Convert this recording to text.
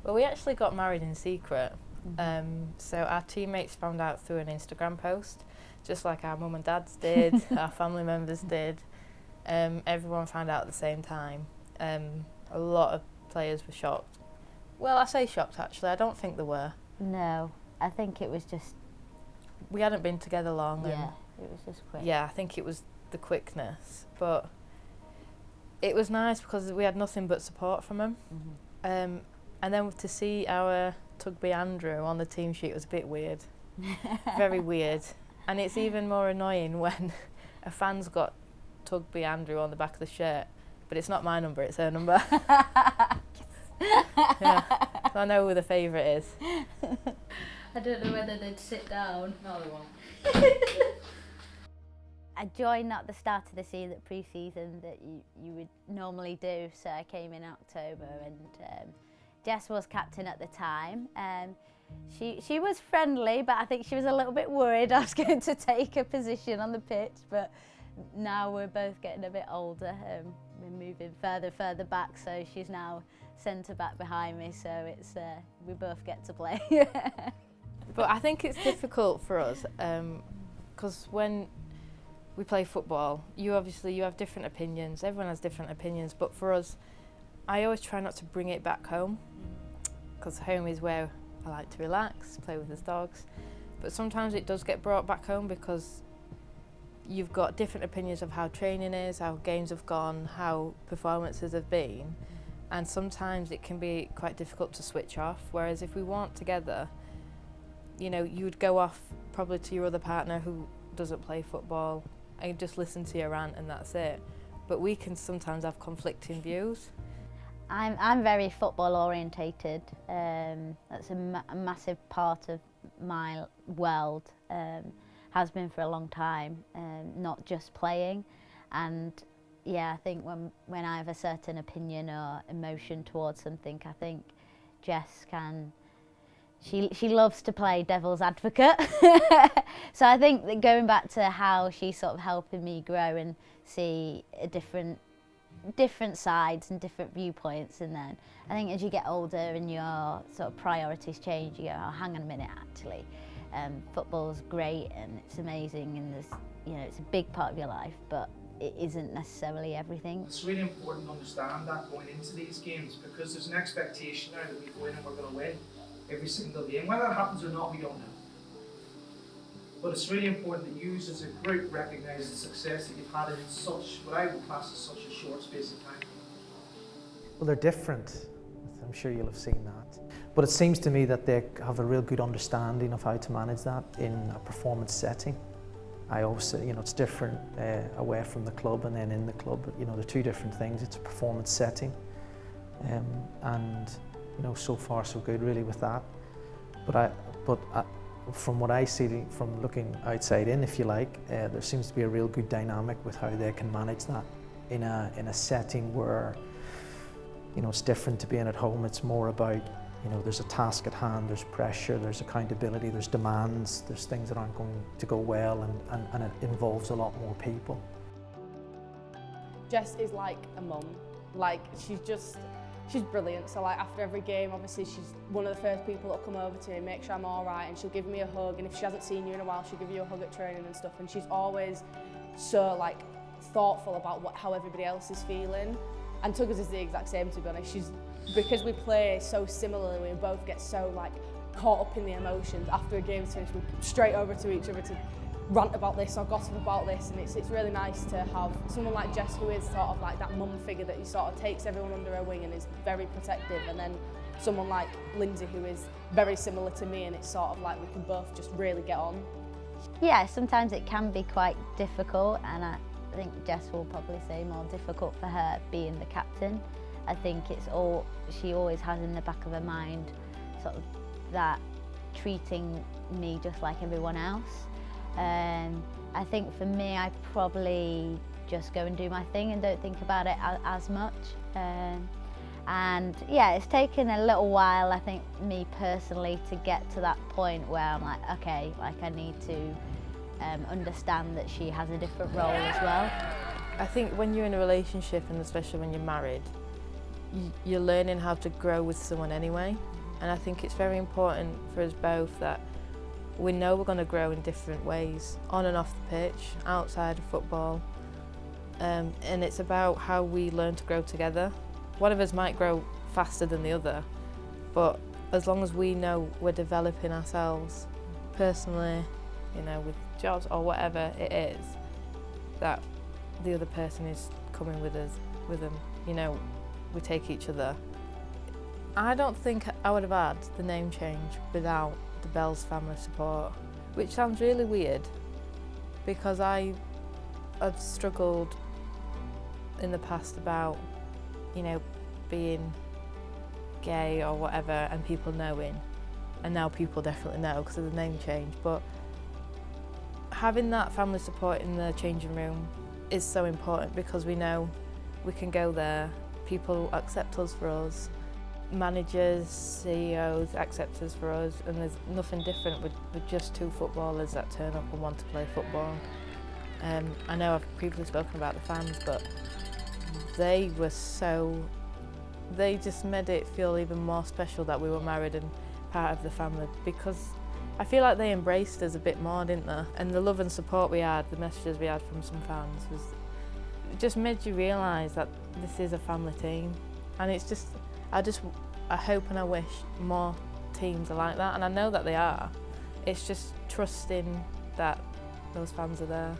Well, we actually got married in secret. So our teammates found out through an Instagram post, just like our mum and dads did, our family members did. Everyone found out at the same time. A lot of players were shocked. Well, I say shocked actually, I don't think they were. No, I think it was just... We hadn't been together long. Yeah, it was just quick. Yeah, I think it was the quickness. But it was nice because we had nothing but support from them. And then to see our Tugby-Andrew on the team sheet was a bit weird. Very weird. And it's even more annoying when a fan's got Tugby-Andrew on the back of the shirt, but it's not my number, it's her number. Yeah. So I know who the favourite is. I don't know whether they'd sit down. No, they won't. I joined at the start of the season, pre-season, that you would normally do, so I came in October, and Jess was captain at the time. She was friendly, but I think she was a little bit worried I was going to take a position on the pitch, but now we're both getting a bit older. We're moving further back, so she's now centre back behind me, so it's we both get to play. But I think it's difficult for us because when we play football, you have different opinions. Everyone has different opinions, but for us, I always try not to bring it back home because home is where I like to relax, play with the dogs. But sometimes it does get brought back home because you've got different opinions of how training is, how games have gone, how performances have been, and sometimes it can be quite difficult to switch off. Whereas if we weren't together, you know, you would go off probably to your other partner who doesn't play football and just listen to your rant and that's it. But we can sometimes have conflicting views. I'm very football orientated. That's a massive part of my world. Has been for a long time, not just playing. And yeah, I think when I have a certain opinion or emotion towards something, I think Jess can. She loves to play devil's advocate. So I think that going back to how she's sort of helping me grow and see a different sides and different viewpoints, and then I think as you get older and your sort of priorities change, you go, oh, hang on a minute, actually, football's great and it's amazing and there's, you know, it's a big part of your life, but it isn't necessarily everything. It's really important to understand that going into these games, because there's an expectation now that we go in and we're going to win every single game. Whether that happens or not, we don't know. But it's really important that you as a group recognise the success that you've had in such, what I would class as such a short space of time. Well, they're different. I'm sure you'll have seen that. But it seems to me that they have a real good understanding of how to manage that in a performance setting. I always say, you know, it's different away from the club and then in the club. You know, they're two different things. It's a performance setting. And, you know, so far so good really with that. But from what I see, from looking outside in, if you like, there seems to be a real good dynamic with how they can manage that in a setting where, you know, it's different to being at home. It's more about, you know, there's a task at hand, there's pressure, there's accountability, there's demands, there's things that aren't going to go well, and it involves a lot more people. Jess is like a mum. Like, she's brilliant. So like after every game, obviously she's one of the first people that'll come over to me and make sure I'm all right, and she'll give me a hug, and if she hasn't seen you in a while, she'll give you a hug at training and stuff, and she's always so like thoughtful about how everybody else is feeling. And Tuggers is the exact same, to be honest. Because we play so similarly, we both get so like caught up in the emotions. After a game's finished, we're straight over to each other to rant about this or gossip about this, and it's really nice to have someone like Jess who is sort of like that mum figure that you sort of takes everyone under her wing and is very protective, and then someone like Lindsey who is very similar to me, and it's sort of like we can both just really get on. Yeah, sometimes it can be quite difficult, and I think Jess will probably say more difficult for her being the captain. I think she always has in the back of her mind sort of that treating me just like everyone else. I think for me, I probably just go and do my thing and don't think about it as much. And yeah, it's taken a little while, I think, me personally, to get to that point where I'm like, okay, like I need to understand that she has a different role as well. I think when you're in a relationship, and especially when you're married, you're learning how to grow with someone anyway. And I think it's very important for us both that we know we're going to grow in different ways, on and off the pitch, outside of football. And it's about how we learn to grow together. One of us might grow faster than the other, but as long as we know we're developing ourselves personally, you know, with jobs or whatever it is, that the other person is coming with us, with them, you know, we take each other. I don't think I would have had the name change without the Belles family support, which sounds really weird because I've struggled in the past about, you know, being gay or whatever and people knowing, and now people definitely know because of the name change. But having that family support in the changing room is so important because we know we can go there, people accept us for us, managers, CEOs accept us for us, and there's nothing different with just two footballers that turn up and want to play football. I know I've previously spoken about the fans, but they just made it feel even more special that we were married and part of the family, because I feel like they embraced us a bit more, didn't they? And the love and support we had, the messages we had from some fans, it just made you realise that this is a family team. And it's just, I hope and I wish more teams are like that, and I know that they are. It's just trusting that those fans are there.